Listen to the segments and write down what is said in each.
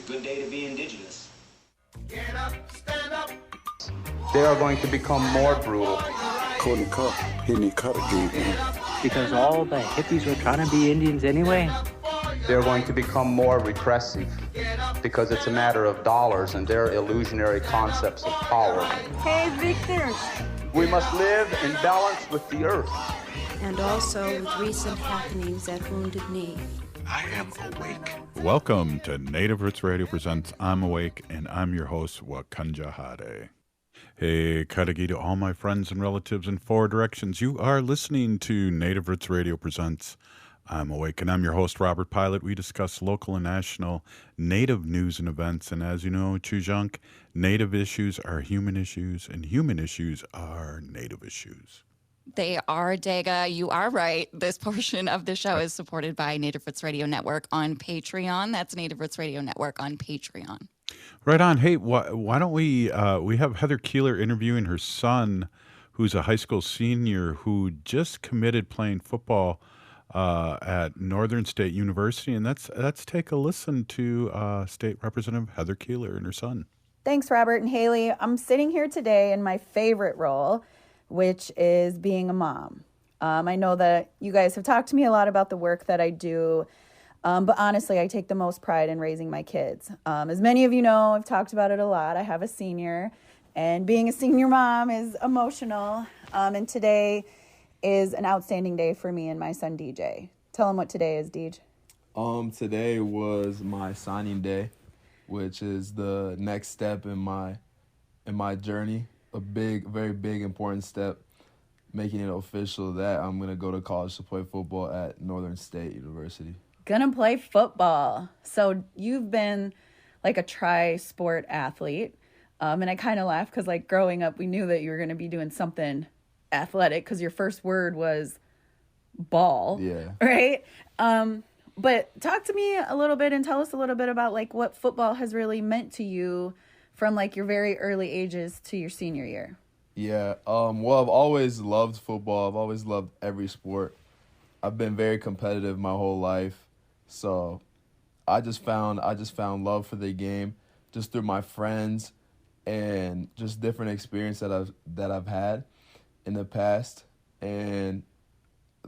Good day to be indigenous. Get up, stand up. They are going to become more brutal. Cody Cup, hitting cut again. Because all the hippies were trying to be Indians anyway. They're going to become more repressive because it's a matter of dollars and their illusionary concepts of power. Hey, Victor. We must live in balance with the earth. And also with recent happenings at Wounded Knee. I am awake. Welcome to Native Roots Radio presents I'm Awake, and I'm your host, Wakanja Hade. Hey, Kadagi to all my friends and relatives in four directions. You are listening to Native Roots Radio presents I'm Awake, and I'm your host, Robert Pilot. We discuss local and national Native news and events, and as you know, Chujunk, Native issues are human issues, and human issues are Native issues. They are, Daga. You are right. This portion of the show is supported by Native Roots Radio Network on Patreon. That's Native Roots Radio Network on Patreon. Right on. Hey, why don't we have Heather Keeler interviewing her son, who's a high school senior who just committed playing football at Northern State University, and let's take a listen to State Representative Heather Keeler and her son. Thanks, Robert and Haley. I'm sitting here today in my favorite role, which is being a mom. I know that you guys have talked to me a lot about the work that I do, but honestly, I take the most pride in raising my kids. As many of you know, I've talked about it a lot. I have a senior, and being a senior mom is emotional, and today is an outstanding day for me and my son, DJ. Tell him what today is, DJ. Today was my signing day, which is the next step in my journey. A very big, important step, making it official that I'm going to go to college to play football at Northern State University. Gonna play football. So you've been like a tri-sport athlete. And I kind of laugh because like growing up, we knew that you were going to be doing something athletic because your first word was ball. Yeah. Right? But talk to me a little bit and tell us a little bit about like what football has really meant to you from like your very early ages to your senior year. Yeah. Well, I've always loved football. I've always loved every sport. I've been very competitive my whole life. So I just found love for the game just through my friends and just different experience that I've had in the past. And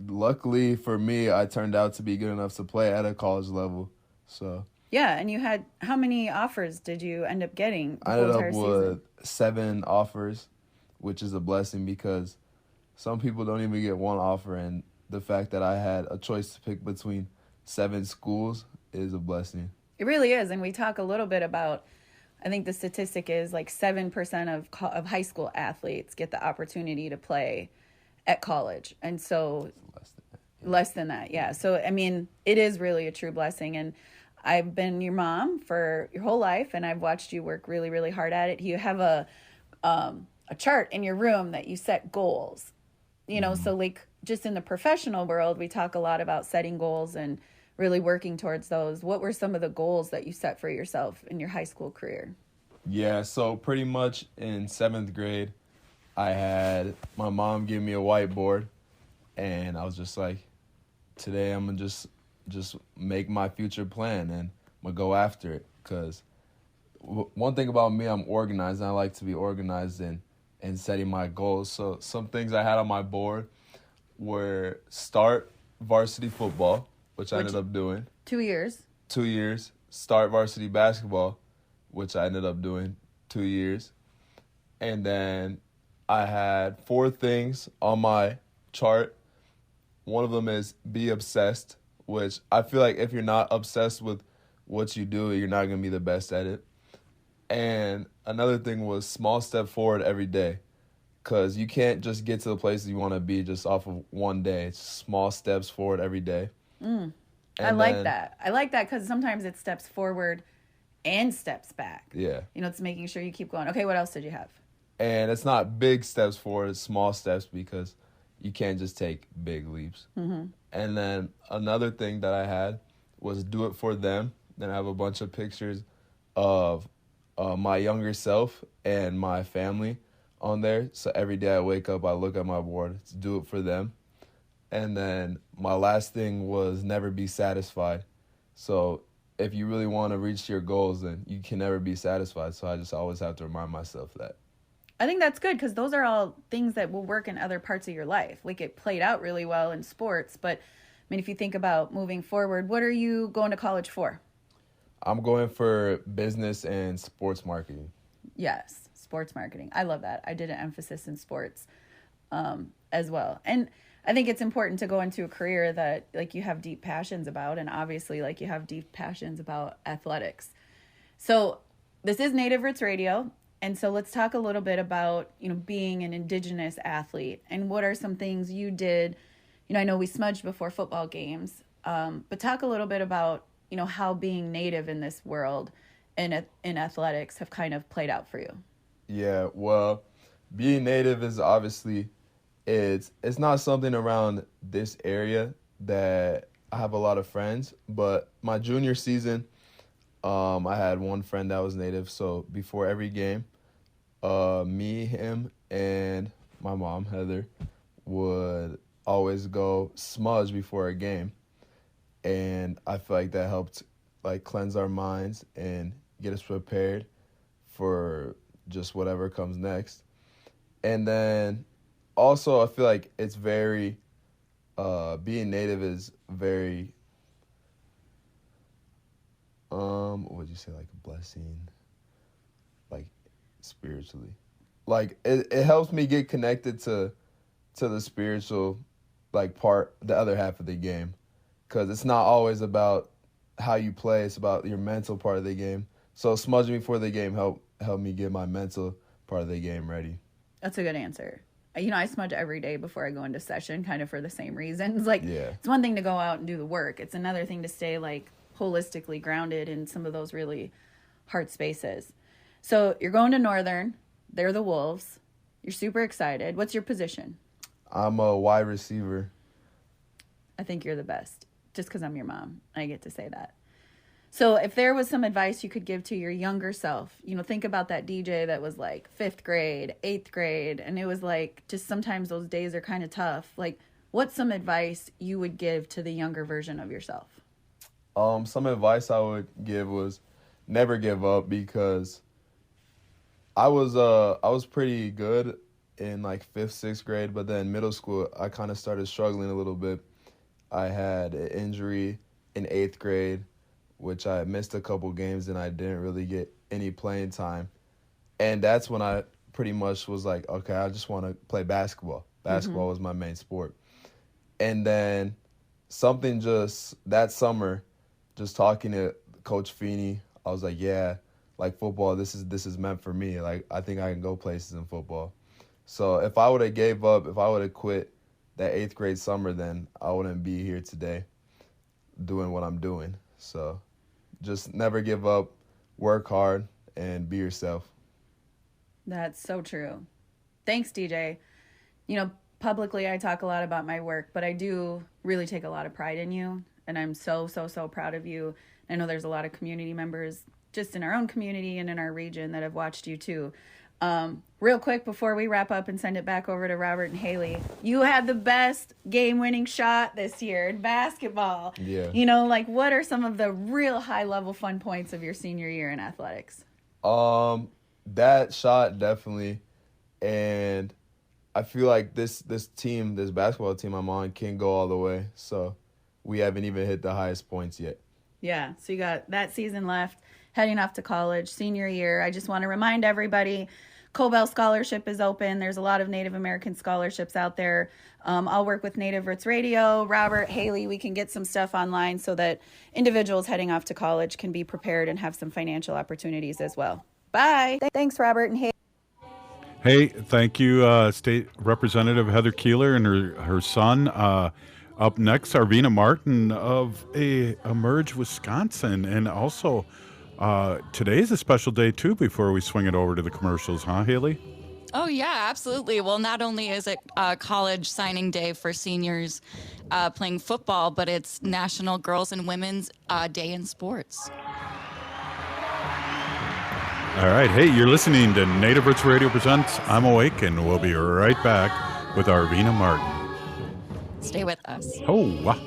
luckily for me, I turned out to be good enough to play at a college level. So yeah, and you had, how many offers did you end up getting the I whole ended entire up season? with 7 offers, which is a blessing because some people don't even get one offer, and the fact that I had a choice to pick between 7 schools is a blessing. It really is, and we talk a little bit about, I think the statistic is like 7% of high school athletes get the opportunity to play at college, and so less than that, yeah. So, I mean, it is really a true blessing, and I've been your mom for your whole life, and I've watched you work really, really hard at it. You have a chart in your room that you set goals, you know, so like just in the professional world, we talk a lot about setting goals and really working towards those. What were some of the goals that you set for yourself in your high school career? Yeah, so pretty much in 7th grade, I had my mom give me a whiteboard, and I was just like, today I'm going to just make my future plan, and I'm going to go after it. Because one thing about me, I'm organized, and I like to be organized in setting my goals. So some things I had on my board were start varsity football, which I ended up doing. 2 years. 2 years. Start varsity basketball, which I ended up doing 2 years. And then I had 4 things on my chart. One of them is be obsessed, which I feel like if you're not obsessed with what you do, you're not going to be the best at it. And another thing was small step forward every day, because you can't just get to the places you want to be just off of one day. It's small steps forward every day. I like that. I like that because sometimes it steps forward and steps back. Yeah. You know, it's making sure you keep going. Okay, what else did you have? And it's not big steps forward, it's small steps because you can't just take big leaps. Mm-hmm. And then another thing that I had was do it for them. Then I have a bunch of pictures of my younger self and my family on there. So every day I wake up, I look at my board to do it for them. And then my last thing was never be satisfied. So if you really want to reach your goals, then you can never be satisfied. So I just always have to remind myself that. I think that's good because those are all things that will work in other parts of your life. Like it played out really well in sports, but I mean, if you think about moving forward, what are you going to college for? I'm going for business and sports marketing. Yes, sports marketing. I love that. I did an emphasis in sports as well. And I think it's important to go into a career that like you have deep passions about, and obviously like you have deep passions about athletics. So this is Native Roots Radio. And so let's talk a little bit about, being an Indigenous athlete and what are some things you did. I know we smudged before football games, but talk a little bit about, how being Native in this world and in athletics have kind of played out for you. Yeah, well, being Native is obviously, it's not something around this area that I have a lot of friends, but my junior season, I had one friend that was Native, so before every game, me, him, and my mom, Heather, would always go smudge before a game, and I feel like that helped like cleanse our minds and get us prepared for just whatever comes next. And then also I feel like it's very, being Native is very, what would you say, like a blessing, like spiritually, like it helps me get connected to the spiritual like part, the other half of the game, because it's not always about how you play, it's about your mental part of the game. So smudging before the game help me get my mental part of the game ready. That's a good answer. I smudge every day before I go into session, kind of for the same reasons. Like, yeah. It's one thing to go out and do the work. It's another thing to stay like holistically grounded in some of those really hard spaces. So you're going to Northern. They're the Wolves. You're super excited. What's your position? I'm a wide receiver. I think you're the best, just because I'm your mom. I get to say that. So if there was some advice you could give to your younger self, think about that DJ that was like 5th grade, 8th grade, and it was like just sometimes those days are kind of tough. Like, what's some advice you would give to the younger version of yourself? Some advice I would give was never give up, because I was pretty good in like 5th, 6th grade, but then middle school I kind of started struggling a little bit. I had an injury in 8th grade, which I missed a couple games and I didn't really get any playing time. And that's when I pretty much was like, okay, I just want to play basketball. Basketball was my main sport. And then something just that summer, just talking to Coach Feeney, I was like, yeah, like football, this is meant for me. Like, I think I can go places in football. So if I would have gave up, if I would have quit that 8th grade summer, then I wouldn't be here today doing what I'm doing. So just never give up, work hard, and be yourself. That's so true. Thanks, DJ. Publicly I talk a lot about my work, but I do really take a lot of pride in you, and I'm so, so, so proud of you. I know there's a lot of community members just in our own community and in our region that have watched you too. Real quick before we wrap up and send it back over to Robert and Haley, you had the best game-winning shot this year in basketball. Yeah. What are some of the real high-level fun points of your senior year in athletics? That shot, definitely. And I feel like this basketball team I'm on can go all the way. So we haven't even hit the highest points yet. Yeah, so you got that season left, heading off to college, senior year. I just want to remind everybody, Cobell Scholarship is open. There's a lot of Native American scholarships out there. I'll work with Native Roots Radio. Robert, Haley, we can get some stuff online so that individuals heading off to college can be prepared and have some financial opportunities as well. Bye. Thanks, Robert and Haley. Hey, thank you, State Representative Heather Keeler and her son. Up next, Arvina Martin of Emerge Wisconsin. And also, today's a special day, too, before we swing it over to the commercials, huh, Haley? Oh, yeah, absolutely. Well, not only is it college signing day for seniors playing football, but it's National Girls and Women's Day in Sports. All right. Hey, you're listening to Native Roots Radio Presents I'm Awake, and we'll be right back with Arvina Martin. Stay with us. Oh, wow.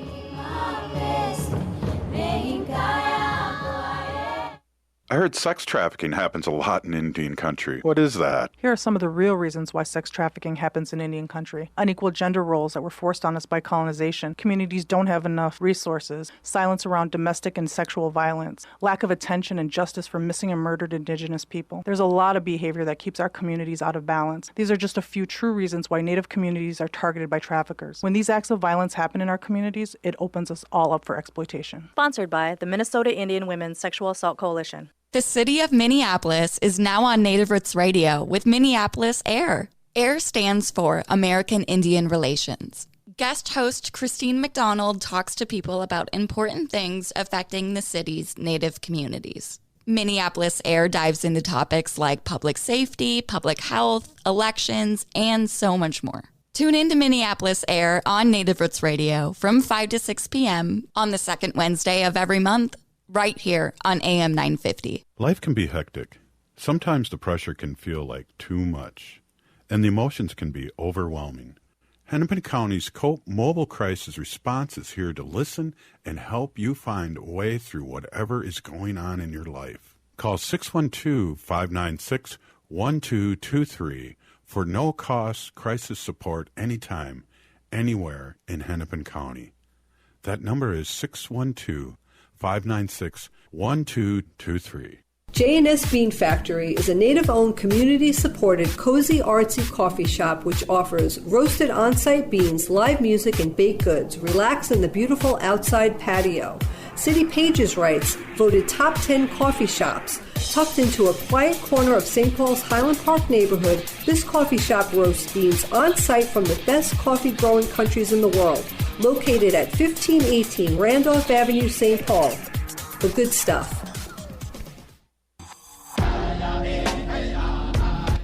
I heard sex trafficking happens a lot in Indian country. What is that? Here are some of the real reasons why sex trafficking happens in Indian country. Unequal gender roles that were forced on us by colonization. Communities don't have enough resources. Silence around domestic and sexual violence. Lack of attention and justice for missing and murdered Indigenous people. There's a lot of behavior that keeps our communities out of balance. These are just a few true reasons why Native communities are targeted by traffickers. When these acts of violence happen in our communities, it opens us all up for exploitation. Sponsored by the Minnesota Indian Women's Sexual Assault Coalition. The city of Minneapolis is now on Native Roots Radio with Minneapolis AIR. AIR stands for American Indian Relations. Guest host Christine McDonald talks to people about important things affecting the city's Native communities. Minneapolis AIR dives into topics like public safety, public health, elections, and so much more. Tune in to Minneapolis AIR on Native Roots Radio from 5 to 6 p.m. on the second Wednesday of every month, right here on AM 950. Life can be hectic. Sometimes the pressure can feel like too much, and the emotions can be overwhelming. Hennepin County's COPE Mobile Crisis Response is here to listen and help you find a way through whatever is going on in your life. Call 612-596-1223 for no-cost crisis support anytime, anywhere in Hennepin County. That number is 612-596-1223. J&S Bean Factory is a Native-owned, community-supported, cozy, artsy coffee shop which offers roasted on-site beans, live music, and baked goods. Relax in the beautiful outside patio. City Pages writes, voted top 10 coffee shops. Tucked into a quiet corner of St. Paul's Highland Park neighborhood, this coffee shop roasts beans on-site from the best coffee-growing countries in the world. Located at 1518 Randolph Avenue, St. Paul. The good stuff.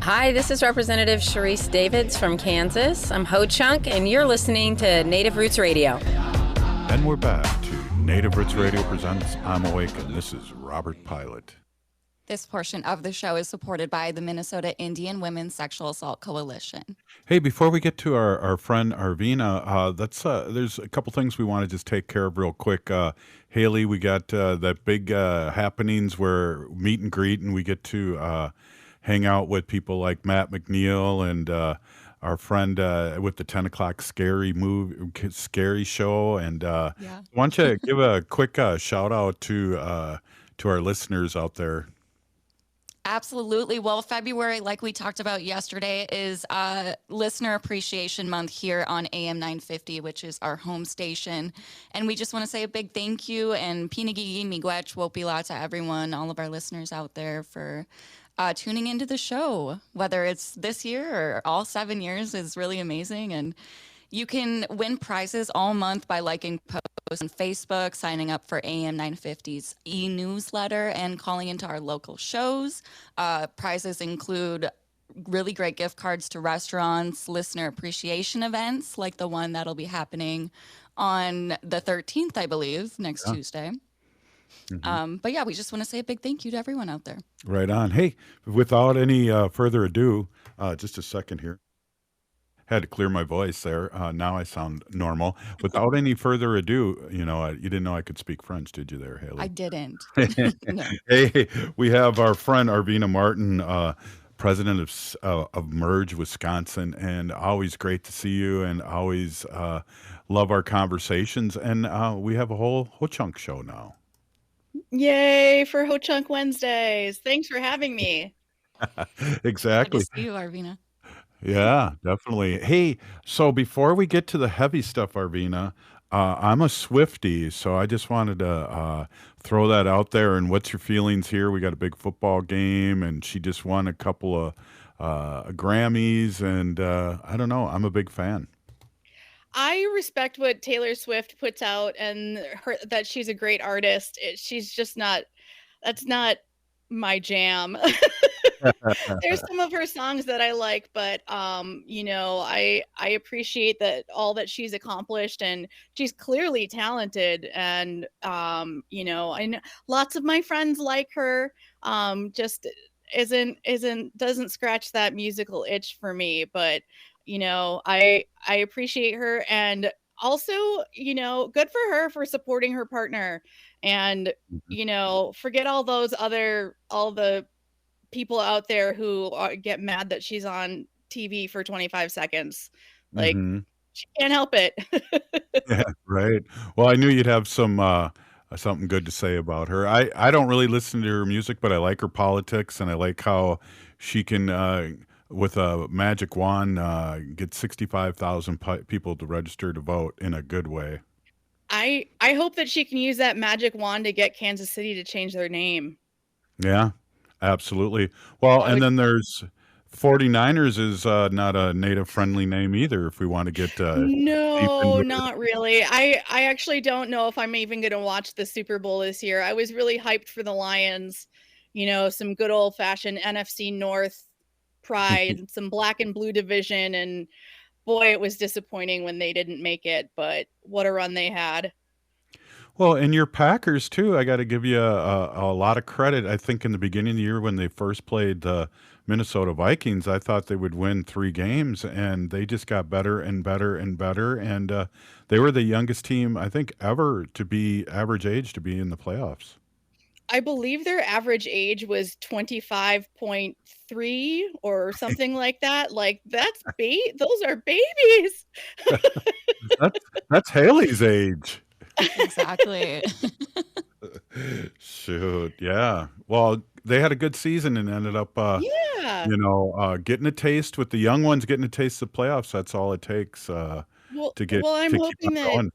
Hi, this is Representative Sharice Davids from Kansas. I'm Ho Chunk, and you're listening to Native Roots Radio. And we're back to Native Roots Radio presents I'm Awake, and this is Robert Pilot. This portion of the show is supported by the Minnesota Indian Women's Sexual Assault Coalition. Hey, before we get to our friend Arvina, there's a couple things we want to just take care of real quick. Haley, we got that big happenings where meet and greet, and we get to hang out with people like Matt McNeil and our friend with the 10 o'clock scary show. And why don't you give a quick shout out to our listeners out there? Absolutely. Well, February, like we talked about yesterday, is Listener Appreciation Month here on AM 950, which is our home station. And we just want to say a big thank you and Pinagigi Miigwech Wopila to everyone, all of our listeners out there for tuning into the show. Whether it's this year or all 7 years is really amazing. And you can win prizes all month by liking posts on Facebook, signing up for AM 950's e-newsletter, and calling into our local shows. Prizes include really great gift cards to restaurants, listener appreciation events, like the one that'll be happening on the 13th, I believe, next Tuesday. Mm-hmm. But yeah, we just want to say a big thank you to everyone out there. Right on. Hey, without any further ado, just a second here. Had to clear my voice there. Now I sound normal. Without any further ado, you didn't know I could speak French, did you there, Haley? I didn't. No. Hey, we have our friend Arvina Martin, president of Merge, Wisconsin, and always great to see you and always love our conversations. And we have a whole chunk show now. Yay for Ho Chunk Wednesdays. Thanks for having me. Exactly. Good to see you, Arvina. Yeah, definitely. Hey, so before we get to the heavy stuff, Arvina, I'm a Swiftie, so I just wanted to throw that out there. And what's your feelings here? We got a big football game, and she just won a couple of Grammys, and I don't know. I'm a big fan. I respect what Taylor Swift puts out and that she's a great artist. She's just not, that's not my jam. There's some of her songs that I like, but I appreciate that all that she's accomplished, and she's clearly talented, and and lots of my friends like her. Just doesn't scratch that musical itch for me, but I appreciate her, and also, good for her for supporting her partner, and forget all the people out there who get mad that she's on TV for 25 seconds. Like, Mm-hmm. she can't help it. Yeah, right. Well, I knew you'd have something good to say about her. I don't really listen to her music, but I like her politics, and I like how she can, with a magic wand, get 65,000 people to register to vote in a good way. I hope that she can use that magic wand to get Kansas City to change their name. Yeah, absolutely. Well, and then there's 49ers is not a native-friendly name either, if we want to get deep No, into it. not really. I actually don't know if I'm even going to watch the Super Bowl this year. I was really hyped for the Lions, some good old-fashioned NFC North pride, some black and blue division, and boy, it was disappointing when they didn't make it, but what a run they had. Well, and your Packers too. I got to give you a lot of credit. I think in the beginning of the year when they first played the Minnesota Vikings, I thought they would win 3 games, and they just got better and better and better. And they were the youngest team I think ever to be average age to be in the playoffs. I believe their average age was 25.3 or something like that. Like, those are babies. That's Haley's age. Exactly. Shoot, yeah. Well, they had a good season and ended up, Yeah. getting a taste with the young ones, getting a taste of the playoffs. That's all it takes to I'm keep on hoping going.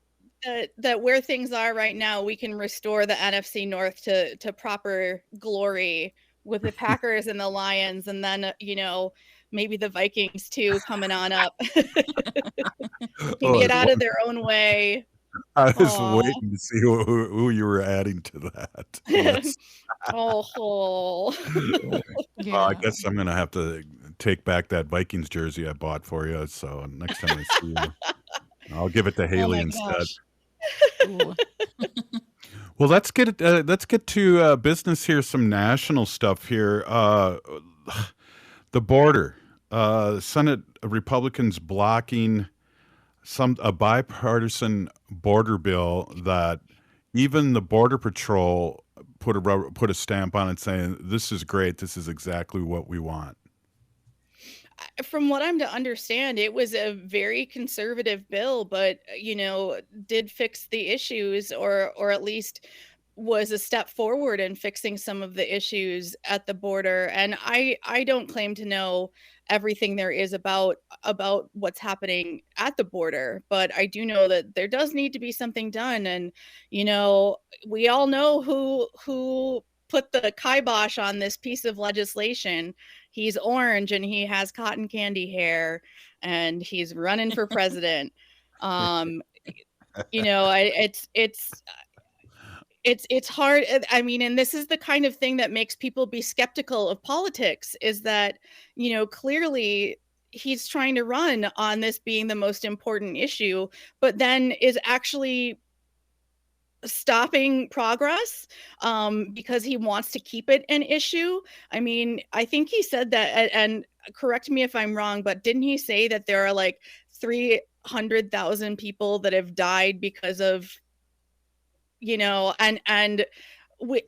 that where things are right now, we can restore the NFC North to proper glory with the Packers and the Lions, and then maybe the Vikings too coming on up. Can get out of their own way. I was Aw. waiting to see who you were adding to that list. Oh. Well, I guess I'm gonna have to take back that Vikings jersey I bought for you. So next time I see you, I'll give it to Oh Haley my instead. gosh. Well, let's get to business here. Some national stuff here. The border. Senate Republicans blocking a bipartisan border bill that even the Border Patrol put a stamp on it, saying this is great. This is exactly what we want. From what I'm to understand, it was a very conservative bill, but did fix the issues, or at least was a step forward in fixing some of the issues at the border. And I don't claim to know everything there is about what's happening at the border, but I do know that there does need to be something done. And we all know who put the kibosh on this piece of legislation. He's orange and he has cotton candy hair and he's running for president. It's hard. I mean, and this is the kind of thing that makes people be skeptical of politics, is that, clearly he's trying to run on this being the most important issue, but then is actually stopping progress because he wants to keep it an issue. I mean, I think he said that, and correct me if I'm wrong, but didn't he say that there are like 300,000 people that have died because of, and we,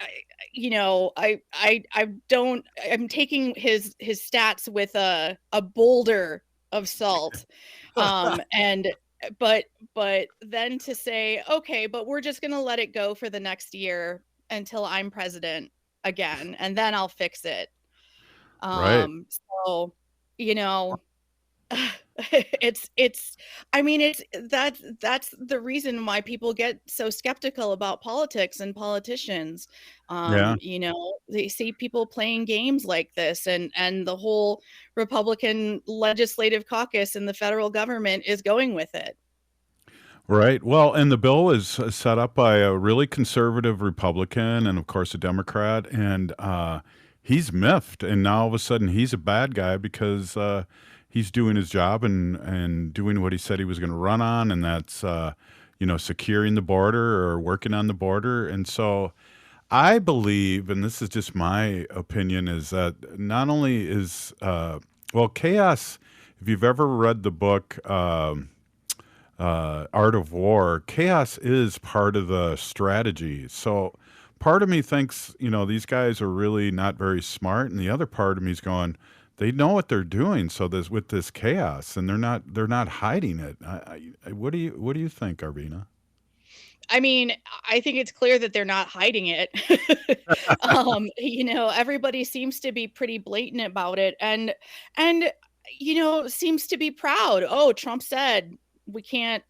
I'm taking his stats with a boulder of salt. But then to say, okay, but we're just going to let it go for the next year until I'm president again, and then I'll fix it. Right. So, that's the reason why people get so skeptical about politics and politicians. Yeah. They see people playing games like this, and the whole Republican legislative caucus in the federal government is going with it. Right. Well, and the bill was set up by a really conservative Republican and, of course, a Democrat, and he's miffed. And now all of a sudden he's a bad guy because he's doing his job and doing what he said he was going to run on, and that's securing the border or working on the border. And so I believe, and this is just my opinion, is that not only is chaos. If you've ever read the book Art of War, chaos is part of the strategy. So part of me thinks, these guys are really not very smart, and the other part of me is going, they know what they're doing. So with this chaos, and they're not hiding it. What do you think, Arvina? I mean, I think it's clear that they're not hiding it. Everybody seems to be pretty blatant about it, and seems to be proud. Oh, Trump said we can't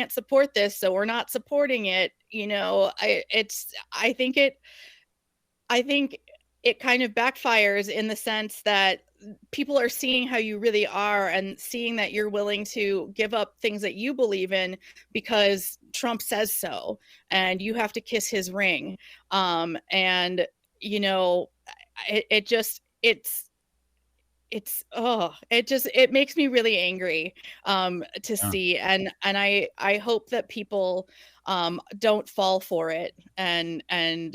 support this, so we're not supporting it. I think it kind of backfires in the sense that people are seeing how you really are and seeing that you're willing to give up things that you believe in because Trump says so, and you have to kiss his ring. It makes me really angry to see, and I hope that people don't fall for it, and I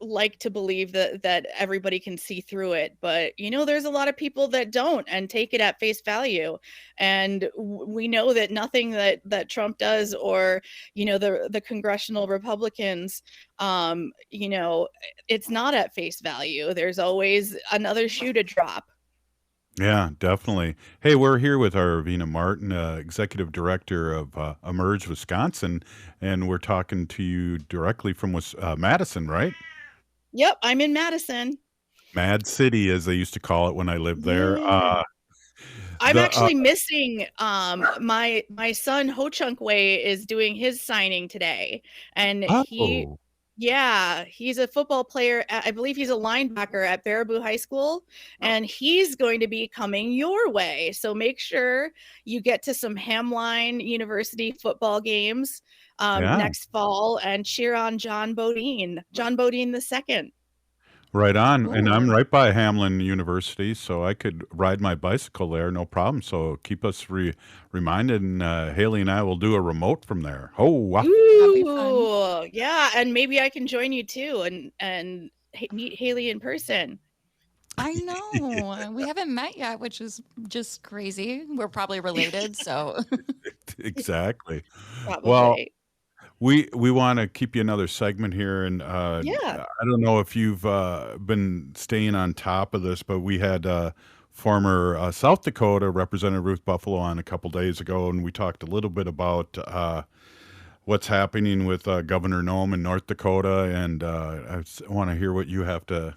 like to believe that everybody can see through it, but there's a lot of people that don't and take it at face value, and we know that nothing that Trump does, or the congressional Republicans, it's not at face value. There's always another shoe to drop. Yeah, definitely. Hey, we're here with Arvina Martin, Executive Director of Emerge Wisconsin, and we're talking to you directly from Madison, right? Yep, I'm in Madison. Mad City, as they used to call it when I lived there. Yeah. I'm actually missing my son Ho Chunk Wei is doing his signing today, and he's a football player. I believe he's a linebacker at Baraboo High School, and he's going to be coming your way. So make sure you get to some Hamline University football games next fall and cheer on John Bodine II. Right on. Cool. And I'm right by Hamline University, so I could ride my bicycle there, no problem. So keep us reminded, and Haley and I will do a remote from there. Oh, wow. Ooh, yeah, and maybe I can join you too and meet Haley in person. I know. We haven't met yet, which is just crazy. We're probably related, so. Exactly. Probably. Well, we want to keep you another segment here, and Yeah. I don't know if you've been staying on top of this, but we had former South Dakota Representative Ruth Buffalo on a couple days ago, and we talked a little bit about what's happening with Governor Noem in North Dakota, and I want to hear what you have to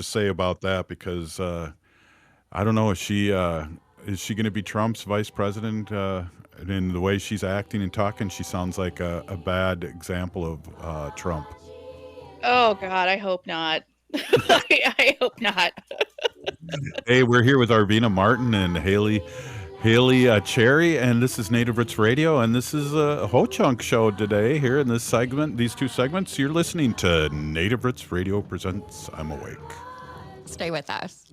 say about that, because I don't know, is she going to be Trump's vice president? In the way she's acting and talking, she sounds like a bad example of Trump. Oh God, I hope not. I hope not. Hey, we're here with Arvina Martin and Haley Cherry, and this is Native Roots Radio, and this is a Ho Chunk show today here in this segment, these two segments. You're listening to Native Roots Radio presents I'm Awake. Stay with us.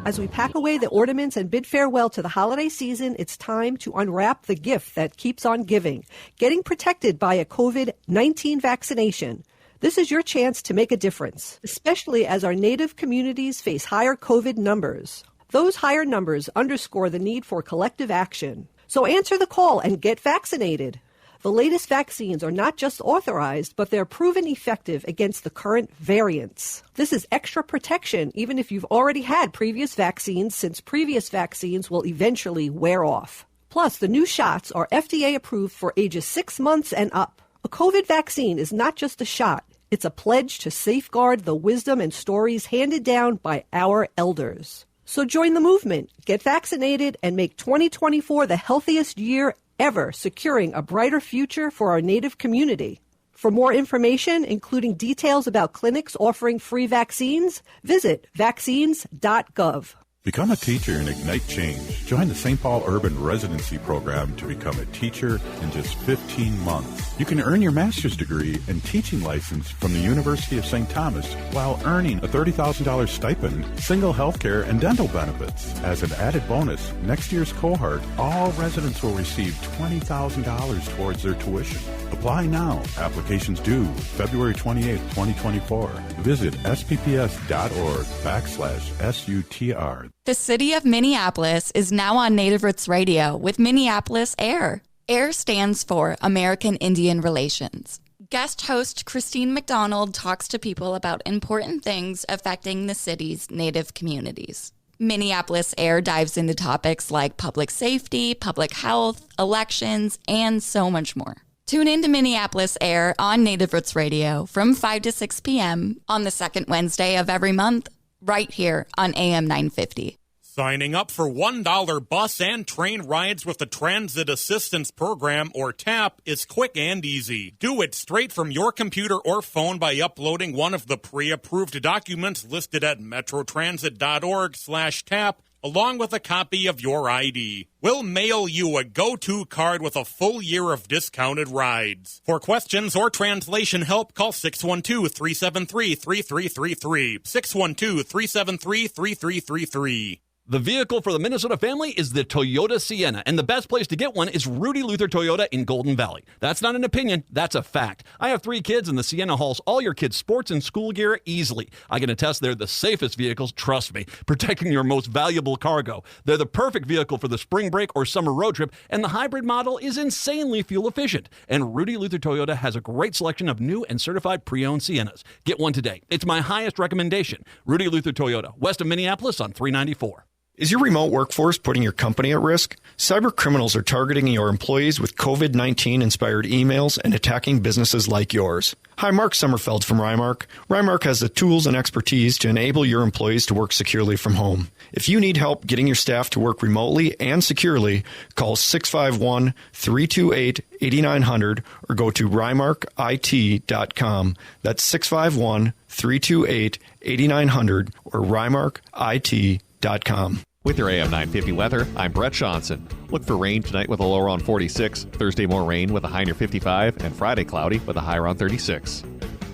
As we pack away the ornaments and bid farewell to the holiday season, it's time to unwrap the gift that keeps on giving, getting protected by a COVID-19 vaccination. This is your chance to make a difference, especially as our Native communities face higher COVID numbers. Those higher numbers underscore the need for collective action. So answer the call and get vaccinated. The latest vaccines are not just authorized, but they're proven effective against the current variants. This is extra protection even if you've already had previous vaccines, since previous vaccines will eventually wear off. Plus, the new shots are FDA approved for ages 6 months and up. A COVID vaccine is not just a shot. It's a pledge to safeguard the wisdom and stories handed down by our elders. So join the movement, get vaccinated, and make 2024 the healthiest year ever, securing a brighter future for our Native community. For more information, including details about clinics offering free vaccines, visit vaccines.gov. Become a teacher and ignite change. Join the St. Paul Urban Residency Program to become a teacher in just 15 months. You can earn your master's degree and teaching license from the University of St. Thomas while earning a $30,000 stipend, single health care, and dental benefits. As an added bonus, next year's cohort, all residents will receive $20,000 towards their tuition. Apply now. Applications due February 28, 2024. Visit spps.org/SUTR. The city of Minneapolis is now on Native Roots Radio with Minneapolis AIR. AIR stands for American Indian Relations. Guest host Christine McDonald talks to people about important things affecting the city's Native communities. Minneapolis AIR dives into topics like public safety, public health, elections, and so much more. Tune in to Minneapolis AIR on Native Roots Radio from 5 to 6 p.m. on the second Wednesday of every month, right here on AM 950. Signing up for $1 bus and train rides with the Transit Assistance Program, or TAP, is quick and easy. Do it straight from your computer or phone by uploading one of the pre-approved documents listed at metrotransit.org/TAP, along with a copy of your ID. We'll mail you a go-to card with a full year of discounted rides. For questions or translation help, call 612-373-3333. 612-373-3333. The vehicle for the Minnesota family is the Toyota Sienna, and the best place to get one is Rudy Luther Toyota in Golden Valley. That's not an opinion, that's a fact. I have 3 kids, and the Sienna hauls all your kids' sports and school gear easily. I can attest they're the safest vehicles, trust me, protecting your most valuable cargo. They're the perfect vehicle for the spring break or summer road trip, and the hybrid model is insanely fuel efficient. And Rudy Luther Toyota has a great selection of new and certified pre-owned Siennas. Get one today. It's my highest recommendation. Rudy Luther Toyota, west of Minneapolis on 394. Is your remote workforce putting your company at risk? Cyber criminals are targeting your employees with COVID-19 inspired emails and attacking businesses like yours. Hi, Mark Sommerfeld from Rymark. Rymark has the tools and expertise to enable your employees to work securely from home. If you need help getting your staff to work remotely and securely, call 651-328-8900 or go to rymarkit.com. That's 651-328-8900 or rymarkit.com. With your AM 950 weather, I'm Brett Johnson. Look for rain tonight with a low around 46, Thursday more rain with a high near 55, and Friday cloudy with a high around 36.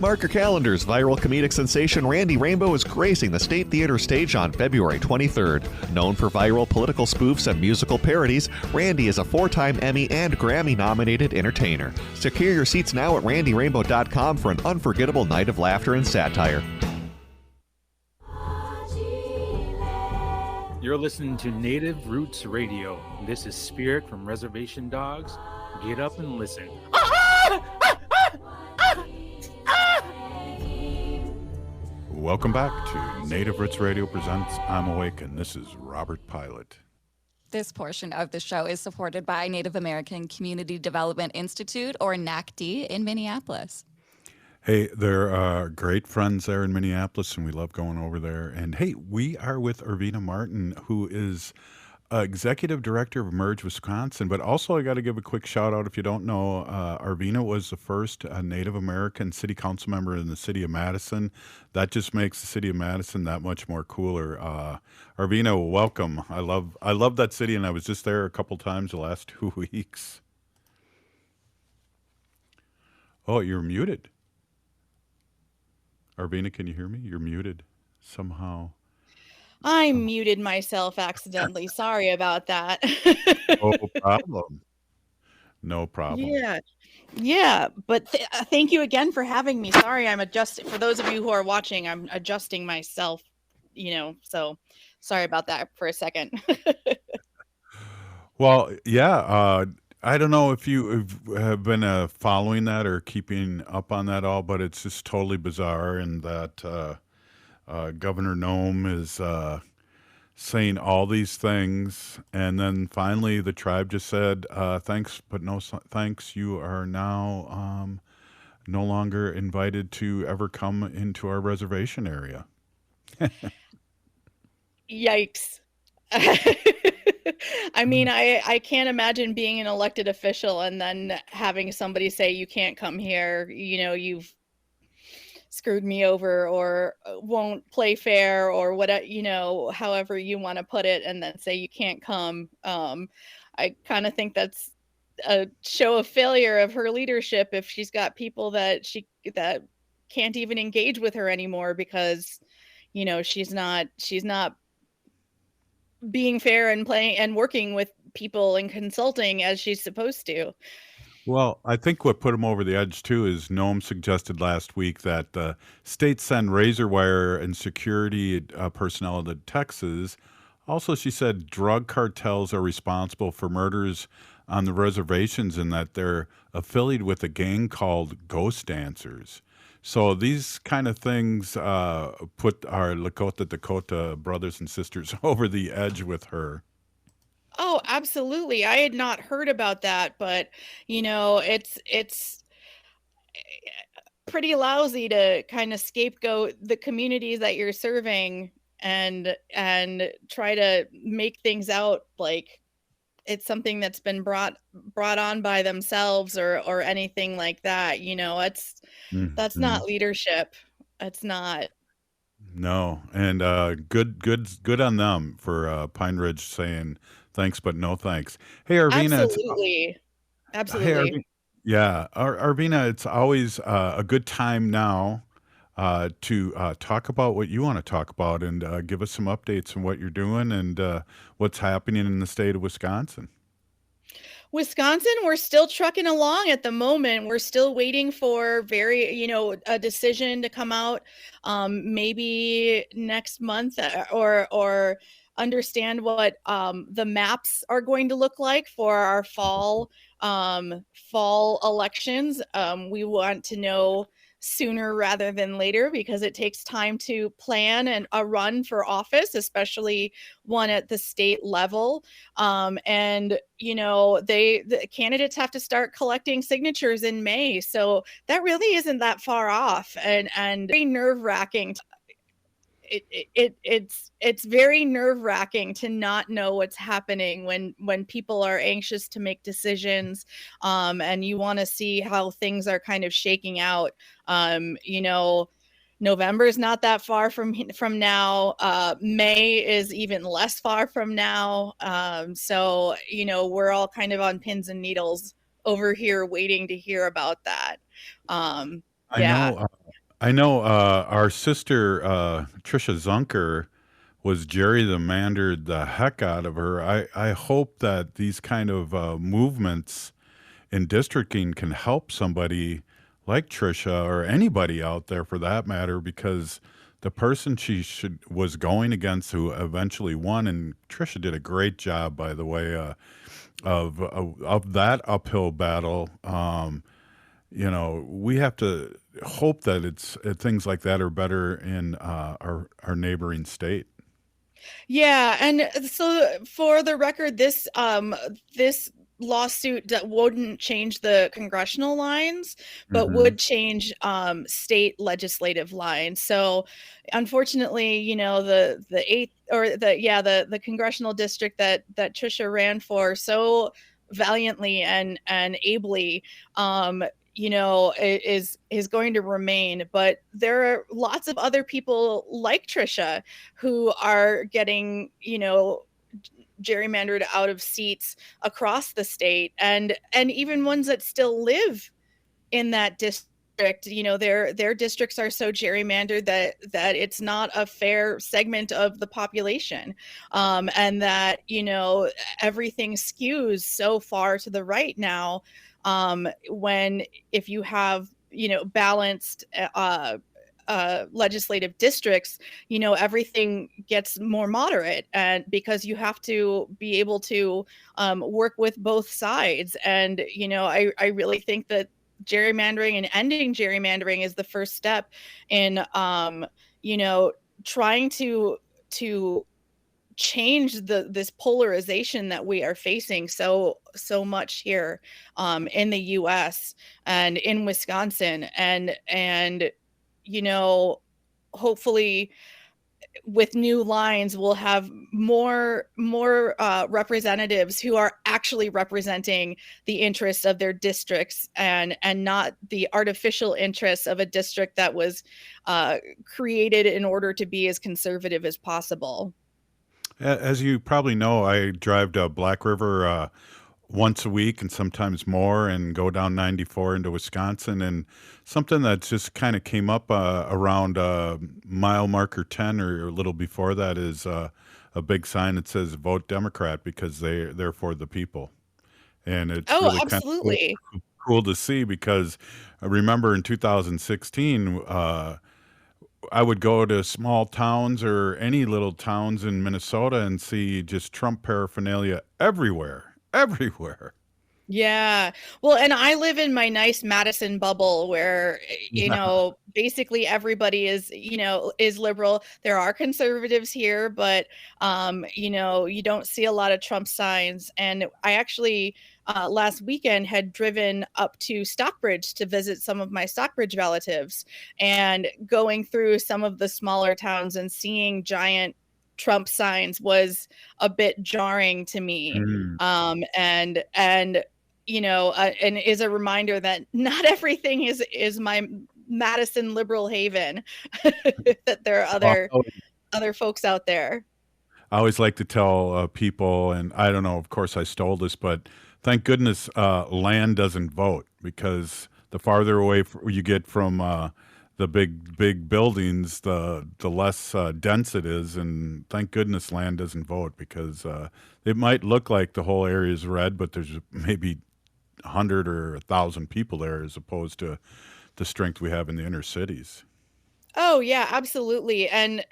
Mark your calendars. Viral comedic sensation Randy Rainbow is gracing the State Theater stage on February 23rd. Known for viral political spoofs and musical parodies, Randy is a 4-time Emmy and Grammy-nominated entertainer. Secure your seats now at randyrainbow.com for an unforgettable night of laughter and satire. You're listening to Native Roots Radio. This is Spirit from Reservation Dogs. Get up and listen. Welcome back to Native Roots Radio presents I'm Awake, and this is Robert Pilot. This portion of the show is supported by Native American Community Development Institute, or NACD, in Minneapolis. Hey, they're great friends there in Minneapolis, and we love going over there. And hey, we are with Arvina Martin, who is Executive Director of Emerge Wisconsin. But also, I got to give a quick shout out. If you don't know, Arvina was the first Native American city council member in the city of Madison. That just makes the city of Madison that much more cooler. Arvina, welcome. I love that city, and I was just there a couple times the last 2 weeks. Oh, you're muted. Arvina, can you hear me? You're muted somehow. I muted myself accidentally. Sorry about that. No problem. No problem. Yeah. But thank you again for having me. Sorry, I'm adjusting. For those of you who are watching, I'm adjusting myself, so sorry about that for a second. Well, yeah. I don't know if you have been following that or keeping up on that all, but it's just totally bizarre. And that Governor Noem is saying all these things. And then finally the tribe just said, thanks, but no thanks. You are now no longer invited to ever come into our reservation area. Yikes. I mean, I can't imagine being an elected official and then having somebody say you can't come here. screwed me over or won't play fair or what, however you want to put it, and then say you can't come. I kind of think that's a show of failure of her leadership if she's got people that can't even engage with her anymore because she's not being fair and playing and working with people and consulting as she's supposed to. Well, I think what put him over the edge too is Noam suggested last week that states send razor wire and security personnel to Texas. Also, she said drug cartels are responsible for murders on the reservations and that they're affiliated with a gang called Ghost Dancers. So these kind of things put our Lakota Dakota brothers and sisters over the edge with her. Oh, absolutely. I had not heard about that, but it's pretty lousy to kind of scapegoat the communities that you're serving and try to make things out like it's something that's been brought on by themselves or anything like that. That's not leadership. It's not. No, and good on them for Pine Ridge saying thanks, but no thanks. Hey, Arvina, Absolutely. Absolutely. Arvina, it's always a good time now to talk about what you want to talk about and give us some updates on what you're doing and what's happening in the state of Wisconsin. Wisconsin, we're still trucking along at the moment. We're still waiting for a decision to come out, maybe next month or understand what the maps are going to look like for our fall elections. We want to know sooner rather than later because it takes time to plan and a run for office, especially one at the state level. The candidates have to start collecting signatures in May. So that really isn't that far off and very nerve-wracking. It's very nerve-wracking to not know what's happening when people are anxious to make decisions, and you want to see how things are kind of shaking out. November is not that far from now. May is even less far from now. So we're all kind of on pins and needles over here waiting to hear about that. I know our sister Trisha Zunker was gerrymandered the heck out of her. I hope that these kind of movements in districting can help somebody like Trisha or anybody out there for that matter, because the person she was going against who eventually won, and Trisha did a great job, by the way, of that uphill battle. We have to hope that things like that are better in our neighboring state. Yeah, and so for the record, this lawsuit that wouldn't change the congressional lines, but would change state legislative lines. So, unfortunately, the eighth or the congressional district that Trisha ran for so valiantly and ably, is going to remain. But there are lots of other people like Trisha who are getting, gerrymandered out of seats across the state, and even ones that still live in that district. Their districts are so gerrymandered that it's not a fair segment of the population, and that everything skews so far to the right now. If you have balanced legislative districts, everything gets more moderate, and because you have to be able to work with both sides. And I really think that gerrymandering and ending gerrymandering is the first step in trying to change this polarization that we are facing so much here in the US and in Wisconsin, and hopefully with new lines, we'll have more representatives who are actually representing the interests of their districts and not the artificial interests of a district that was created in order to be as conservative as possible. As you probably know, I drive to Black River once a week and sometimes more, and go down 94 into Wisconsin. And something that just kind of came up around mile marker 10 or a little before that is a big sign that says "Vote Democrat" because they're for the people. And it's really absolutely. kind of cool to see, because I remember in 2016, I would go to small towns or any little towns in Minnesota and see just Trump paraphernalia everywhere, everywhere. Yeah. Well, and I live in my nice Madison bubble where, basically everybody is liberal. There are conservatives here, but, you don't see a lot of Trump signs. And I actually, last weekend had driven up to Stockbridge to visit some of my Stockbridge relatives, and going through some of the smaller towns and seeing giant Trump signs was a bit jarring to me. And is a reminder that not everything is my Madison liberal haven, that there are other folks out there. I always like to tell people, and I don't know, of course I stole this, but thank goodness land doesn't vote, because the farther away you get from the big buildings, the less dense it is, and thank goodness land doesn't vote, because it might look like the whole area is red, but there's maybe 100 or 1,000 people there, as opposed to the strength we have in the inner cities. Oh yeah, absolutely. And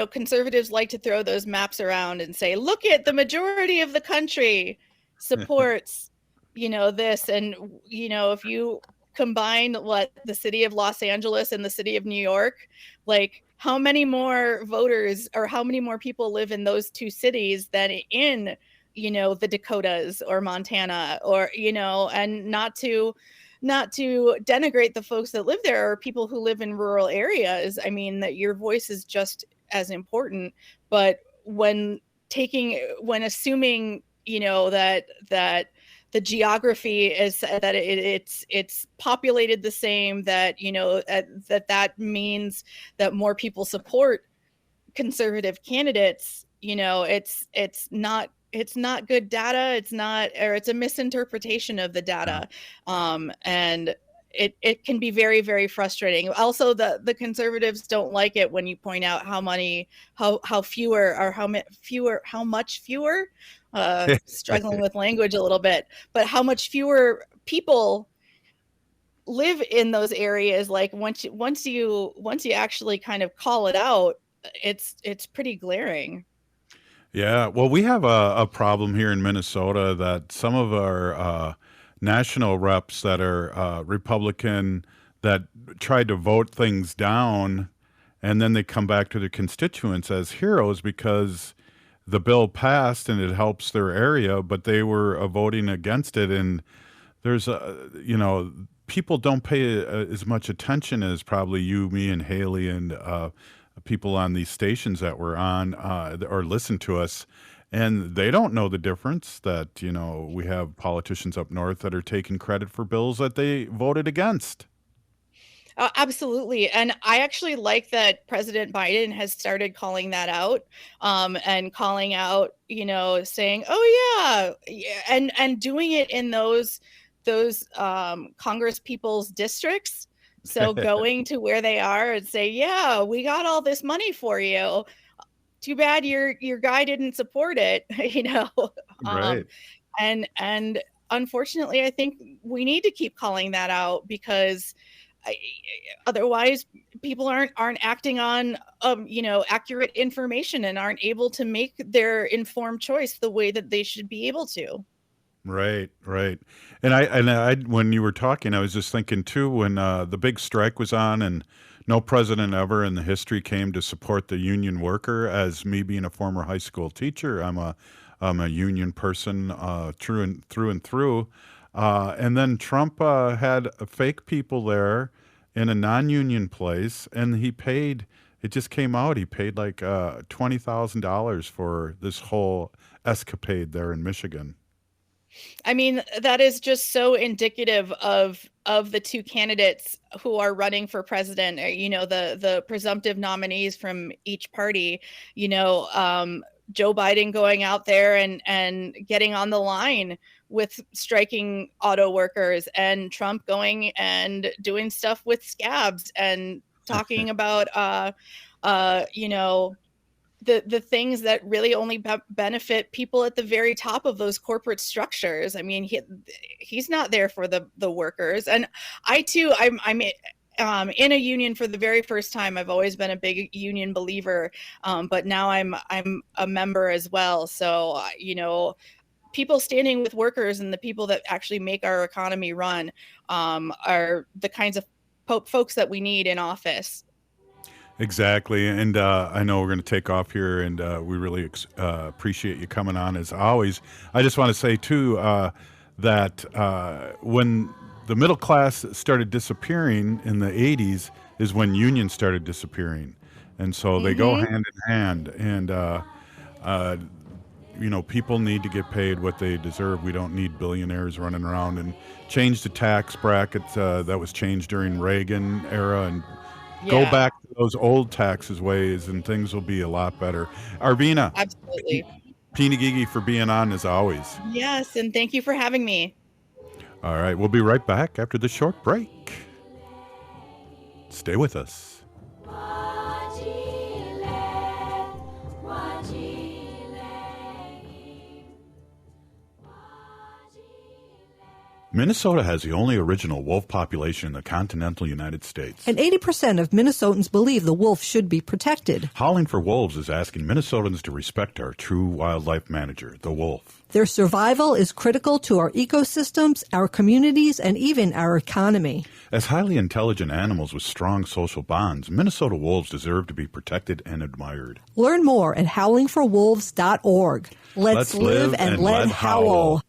conservatives like to throw those maps around and say, look at the majority of the country supports, this. And, if you combine what the city of Los Angeles and the city of New York, like how many more voters or how many more people live in those two cities than in, the Dakotas or Montana, or, and not to denigrate the folks that live there or people who live in rural areas. I mean, that your voice is just as important. But when assuming, that the geography is that it's populated the same, that, that means that more people support conservative candidates, it's not good data. It's a misinterpretation of the data. And it can be very, very frustrating. Also, the conservatives don't like it when you point out how much fewer, struggling with language a little bit, but how much fewer people live in those areas. Like once you actually kind of call it out, it's pretty glaring. Yeah, well, we have a problem here in Minnesota that some of our national reps that are Republican that tried to vote things down, and then they come back to their constituents as heroes because the bill passed and it helps their area, but they were voting against it. And there's people don't pay as much attention as probably you, me, and Haley, and people on these stations that we're on or listen to us, and they don't know the difference that, we have politicians up north that are taking credit for bills that they voted against. Absolutely. And I actually like that President Biden has started calling that out, and calling out, saying, oh yeah, and doing it in those Congress people's districts. So going to where they are and say, yeah, we got all this money for you. Too bad your guy didn't support it, Right. And unfortunately, I think we need to keep calling that out, because otherwise people aren't acting on accurate information and aren't able to make their informed choice the way that they should be able to. Right. And I when you were talking, I was just thinking too, when the big strike was on and no president ever in the history came to support the union worker. As me being a former high school teacher, I'm a union person through and through. And then Trump had fake people there in a non-union place, and he paid It just came out. He paid like $20,000 for this whole escapade there in Michigan. I mean, that is just so indicative of the two candidates who are running for president, the presumptive nominees from each party, Joe Biden going out there and getting on the line with striking auto workers, and Trump going and doing stuff with scabs and talking about, the things that really only benefit people at the very top of those corporate structures. I mean, he's not there for the workers. And I too, I'm in a union for the very first time. I've always been a big union believer, but now I'm a member as well. So people standing with workers and the people that actually make our economy run are the kinds of folks that we need in office. Exactly. And I know we're going to take off here, and we really appreciate you coming on as always. I just want to say, too, that when the middle class started disappearing in the 80s is when unions started disappearing. And so they go hand in hand. And, people need to get paid what they deserve. We don't need billionaires running around, and change the tax bracket that was changed during Reagan era, and go back to those old taxes ways, and things will be a lot better. Arvina, absolutely. Pinagigi for being on as always. Yes, and thank you for having me. All right, we'll be right back after this short break. Stay with us. Minnesota has the only original wolf population in the continental United States. And 80% of Minnesotans believe the wolf should be protected. Howling for Wolves is asking Minnesotans to respect our true wildlife manager, the wolf. Their survival is critical to our ecosystems, our communities, and even our economy. As highly intelligent animals with strong social bonds, Minnesota wolves deserve to be protected and admired. Learn more at howlingforwolves.org. Let's live and let howl.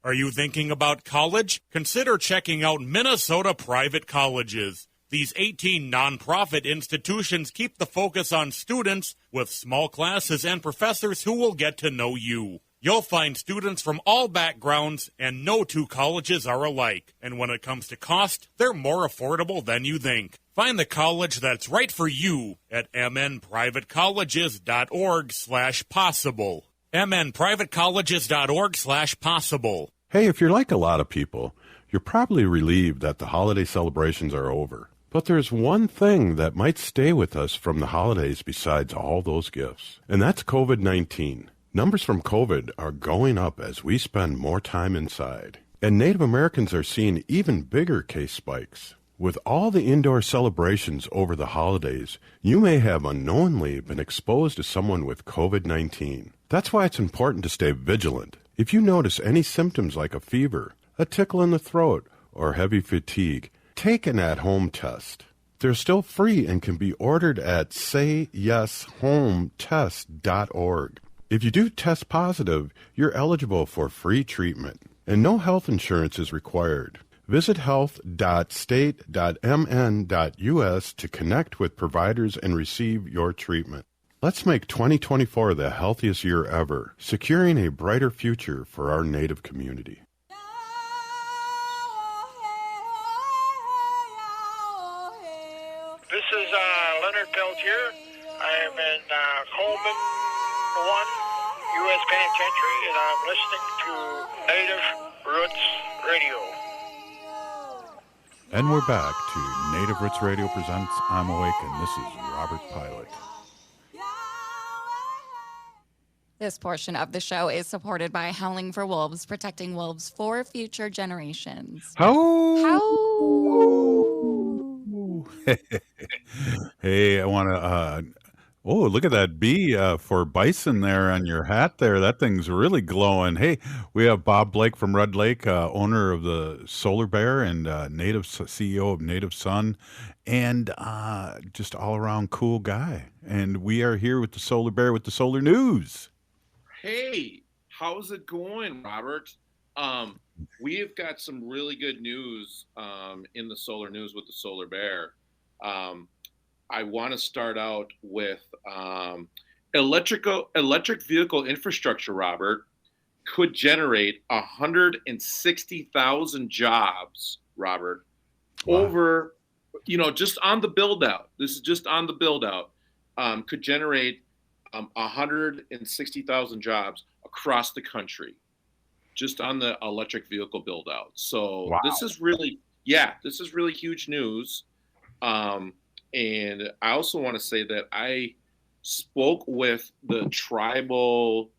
Are you thinking about college? Consider checking out Minnesota private colleges. These 18 nonprofit institutions keep the focus on students with small classes and professors who will get to know you. You'll find students from all backgrounds, and no two colleges are alike. And when it comes to cost, they're more affordable than you think. Find the college that's right for you at mnprivatecolleges.org/possible. mnprivatecolleges.org/possible. Hey, if you're like a lot of people, you're probably relieved that the holiday celebrations are over. But there's one thing that might stay with us from the holidays besides all those gifts, and that's COVID-19. Numbers from COVID are going up as we spend more time inside. And Native Americans are seeing even bigger case spikes. With all the indoor celebrations over the holidays, you may have unknowingly been exposed to someone with COVID-19. That's why it's important to stay vigilant. If you notice any symptoms like a fever, a tickle in the throat, or heavy fatigue, take an at-home test. They're still free and can be ordered at sayyeshometest.org. If you do test positive, you're eligible for free treatment, and no health insurance is required. Visit health.state.mn.us to connect with providers and receive your treatment. Let's make 2024 the healthiest year ever, securing a brighter future for our Native community. This is Leonard Peltier. I am in Coleman 1 U.S. Penitentiary, and I'm listening to Native Roots Radio. And we're back to Native Roots Radio presents I'm Awake, and this is Robert Pilot. This portion of the show is supported by Howling for Wolves, protecting wolves for future generations. Hey, I want to, look at that bee for bison there on your hat there. That thing's really glowing. Hey, we have Bob Blake from Red Lake, owner of the Solar Bear and native CEO of Native Sun, and just all around cool guy. And we are here with the Solar Bear with the Solar News. Hey, how's it going, Robert? We have got some really good news in the Solar News with the Solar Bear. I want to start out with electric vehicle infrastructure, Robert, could generate 160,000 jobs, Robert, over, just on the build out. This is just on the build out, could generate 160,000 jobs across the country, just on the electric vehicle build out. So this is really huge news. And I also want to say that I spoke with the tribal,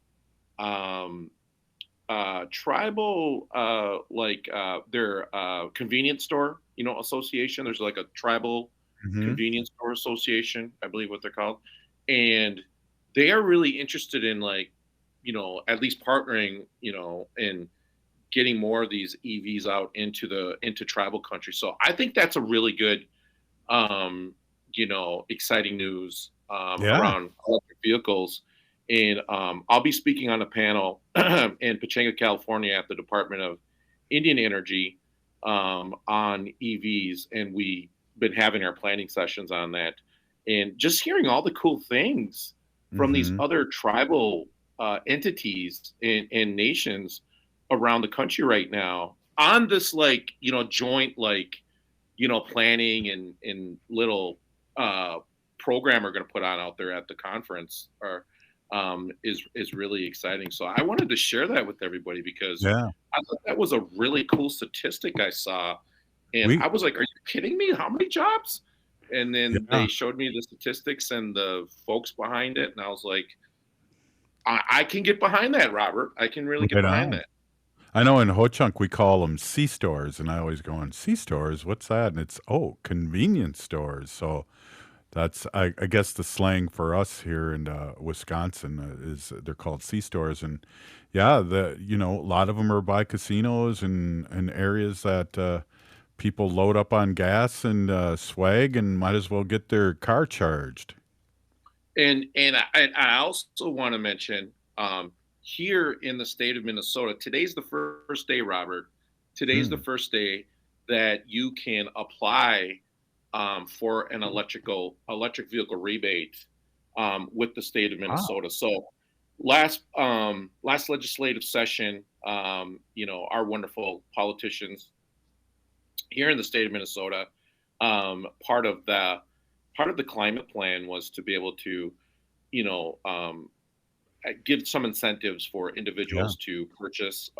their convenience store, association. There's like a tribal convenience store association, I believe what they're called. And they are really interested in at least partnering, and getting more of these EVs out into tribal country. So I think that's a really good, exciting news around electric vehicles. And I'll be speaking on a panel in Pachanga, California at the Department of Indian Energy on EVs. And we've been having our planning sessions on that. And just hearing all the cool things from these other tribal entities and nations around the country right now on this, joint, planning and little program we're going to put on out there at the conference is really exciting. So I wanted to share that with everybody because I thought that was a really cool statistic I saw. And I was like, are you kidding me? How many jobs? And then they showed me the statistics and the folks behind it. And I was like, I can get behind that, Robert. I can really get behind that. I know in Ho-Chunk we call them C-stores, and I always go on C-stores. What's that? And it's convenience stores. So that's I guess the slang for us here in Wisconsin is they're called C-stores, and a lot of them are by casinos and areas that people load up on gas and swag and might as well get their car charged. And I also want to mention. Here in the state of Minnesota, today's the first day, Robert. Today's the first day that you can apply for an electric vehicle rebate with the state of Minnesota. So last legislative session, our wonderful politicians here in the state of Minnesota, part of the climate plan was to be able to, give some incentives for individuals to purchase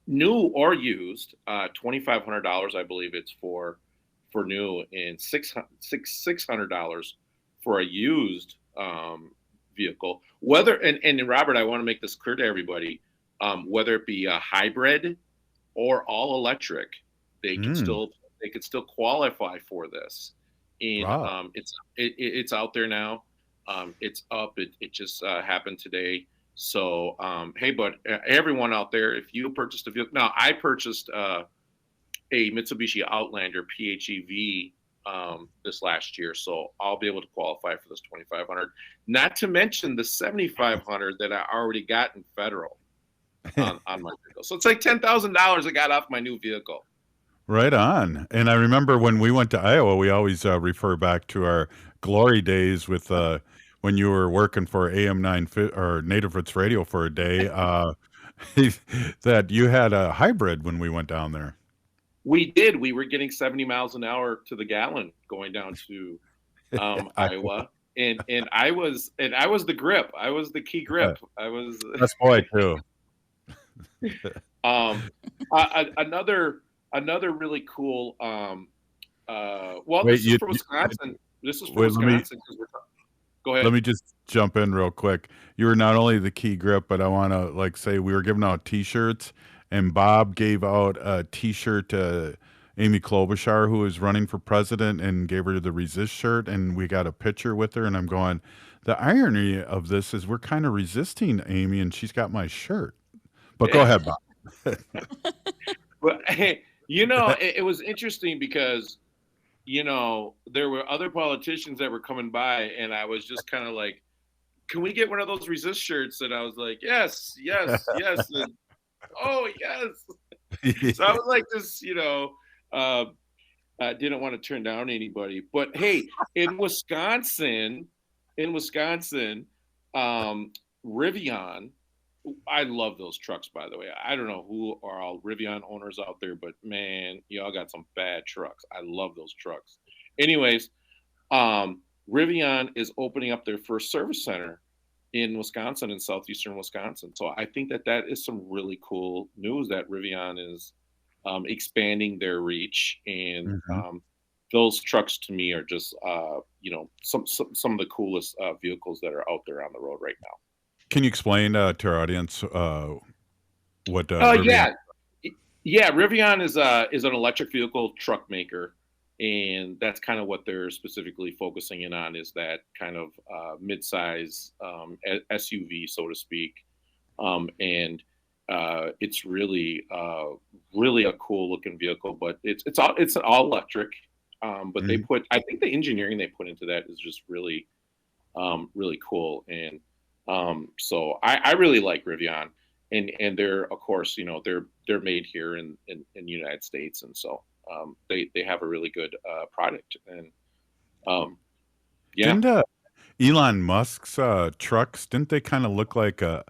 new or used, $2,500, I believe it's for new, and $600 for a used vehicle. Whether and Robert, I want to make this clear to everybody, whether it be a hybrid or all electric, they could still qualify for this. And it's out there now. It's up. It just happened today. So, hey, but everyone out there, if you purchased a vehicle, now I purchased a Mitsubishi Outlander PHEV this last year, so I'll be able to qualify for this $2,500. Not to mention the $7,500 that I already got in federal on my vehicle. So it's like $10,000 I got off my new vehicle. Right on. And I remember when we went to Iowa, we always refer back to our glory days with when you were working for AM 950 or Native Roots Radio for a day, that you had a hybrid when we went down there. We did. We were getting 70 miles an hour to the gallon going down to Iowa, and I was the grip. I was the key grip. I was that's boy too. Another really cool. This is for Wisconsin. This is for Wisconsin. Go ahead. Let me just jump in real quick. You were not only the key grip, but I want to say we were giving out T-shirts, and Bob gave out a T-shirt to Amy Klobuchar, who was running for president, and gave her the Resist shirt, and we got a picture with her. And I'm going, the irony of this is we're kind of resisting Amy, and she's got my shirt. But go ahead, Bob. Well, hey, it was interesting because, there were other politicians that were coming by, and I was just kind of like, can we get one of those Resist shirts? And I was like, yes. And, oh, yes. So I was like this, didn't want to turn down anybody. But hey, in Wisconsin, Rivian. I love those trucks, by the way. I don't know who are all Rivian owners out there, but man, y'all got some bad trucks. I love those trucks. Anyways, Rivian is opening up their first service center in Wisconsin, in southeastern Wisconsin. So I think that is some really cool news that Rivian is expanding their reach, and those trucks to me are just some of the coolest vehicles that are out there on the road right now. Can you explain to our audience what? Rivian... Rivian is an electric vehicle truck maker, and that's kind of what they're specifically focusing in on, is that kind of mid-size SUV, so to speak, and it's really a cool looking vehicle, but it's an all electric. But I think the engineering they put into that is just really cool, and so I really like Rivian, and they're, of course, they're made here in the United States, and so they have a really good product, and Didn't Elon Musk's trucks, didn't they kind of look like a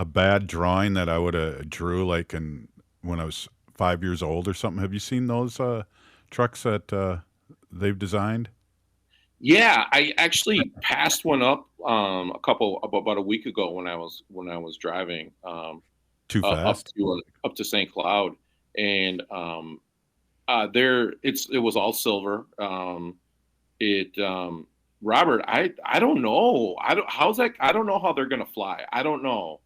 bad drawing that I would have drew like when I was 5 years old or something? Have you seen those trucks that they've designed? Yeah, I actually passed one up about a week ago when I was driving too fast up to St. Cloud, and it was all silver. Robert, I don't know. I don't know how they're gonna fly. I don't know.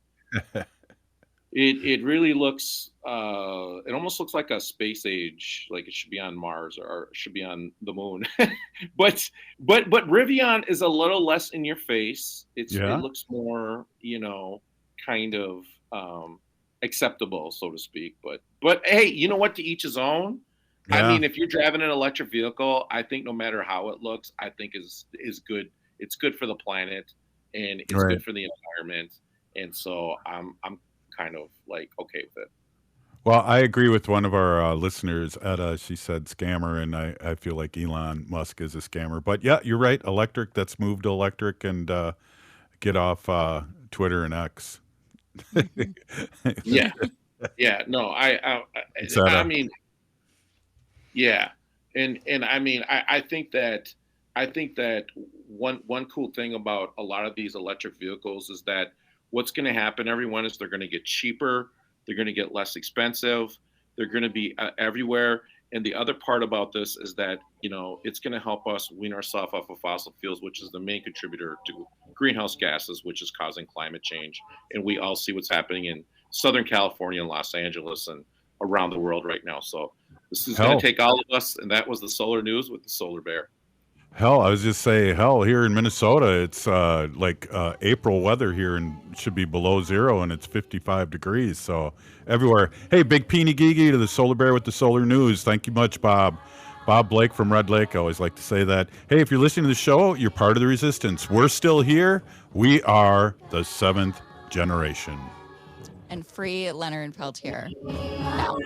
It really looks it almost looks like a space age, like it should be on Mars or it should be on the moon. but Rivian is a little less in your face. It looks more, kind of acceptable, so to speak. But hey, you know what? To each his own. Yeah. I mean, if you're driving an electric vehicle, I think no matter how it looks, I think is good. It's good for the planet, and it's good for the environment. And so I'm kind of like okay with it. Well, I agree with one of our listeners, Etta. She said scammer, and I feel like Elon Musk is a scammer. But yeah, you're right. Electric, that's moved to electric, and get off Twitter and X. Yeah. No, I mean, yeah, and I mean, I think that one cool thing about a lot of these electric vehicles is that what's going to happen, everyone, is they're going to get cheaper, they're going to get less expensive, they're going to be everywhere. And the other part about this is that, it's going to help us wean ourselves off of fossil fuels, which is the main contributor to greenhouse gases, which is causing climate change. And we all see what's happening in Southern California and Los Angeles and around the world right now. So this is going to take all of us. And that was the solar news with the Solar Bear. Hell, I was just saying, here in Minnesota, it's like April weather here, and should be below zero, and it's 55 degrees. So everywhere. Hey, big peeny gigi to the Solar Bear with the solar news. Thank you much, Bob. Bob Blake from Red Lake. I always like to say that. Hey, if you're listening to the show, you're part of the resistance. We're still here. We are the seventh generation. And free Leonard Peltier. Now.